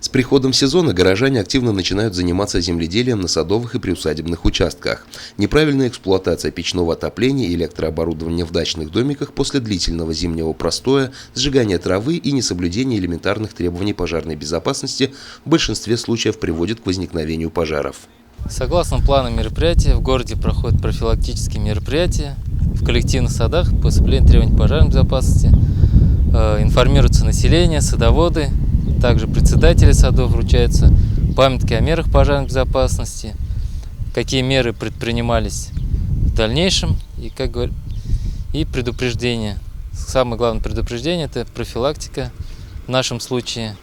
С приходом сезона горожане активно начинают заниматься земледелием на садовых и приусадебных участках. Неправильная эксплуатация печного отопления и электрооборудования в дачных домиках после длительного зимнего простоя, сжигания травы и несоблюдения элементарных требований пожарной безопасности в большинстве случаев приводит к возникновению пожаров. Согласно плану мероприятия, в городе проходят профилактические мероприятия в коллективных садах по соблюдению требований пожарной безопасности. Информируется население, садоводы, также председатели садов вручаются памятки о мерах пожарной безопасности, какие меры предпринимались в дальнейшем и предупреждение. Самое главное предупреждение – это профилактика в нашем случае.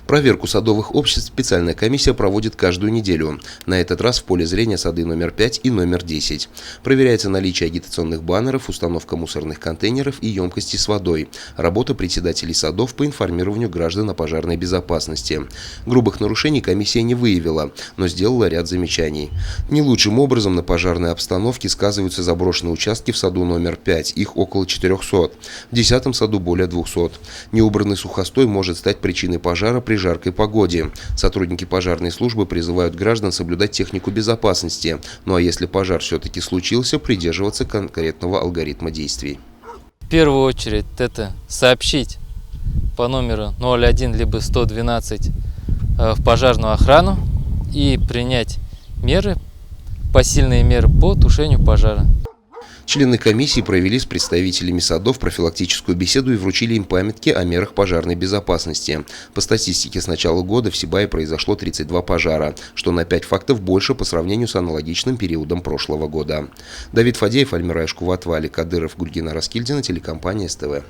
Проверку садовых обществ специальная комиссия проводит каждую неделю. На этот раз в поле зрения сады номер 5 и номер 10. Проверяется наличие агитационных баннеров, установка мусорных контейнеров и емкостей с водой. Работа председателей садов по информированию граждан о пожарной безопасности. Грубых нарушений комиссия не выявила, но сделала ряд замечаний. Не лучшим образом на пожарной обстановке сказываются заброшенные участки в саду номер 5, их около 400. В 10-м саду более 200. Неубранный сухостой может стать причиной пожара при жаркой погоде. Сотрудники пожарной службы призывают граждан соблюдать технику безопасности. Ну а если пожар все-таки случился, придерживаться конкретного алгоритма действий. В первую очередь это сообщить по номеру 01 либо 112 в пожарную охрану и принять меры, посильные меры по тушению пожара. Члены комиссии провели с представителями садов профилактическую беседу и вручили им памятки о мерах пожарной безопасности. По статистике с начала года в Сибае произошло 32 пожара, что на 5 фактов больше по сравнению с аналогичным периодом прошлого года. Давид Фадеев, Альмирай Шкуватва, Али Кадыров, Гульгина Раскильдина, телекомпания СТВ.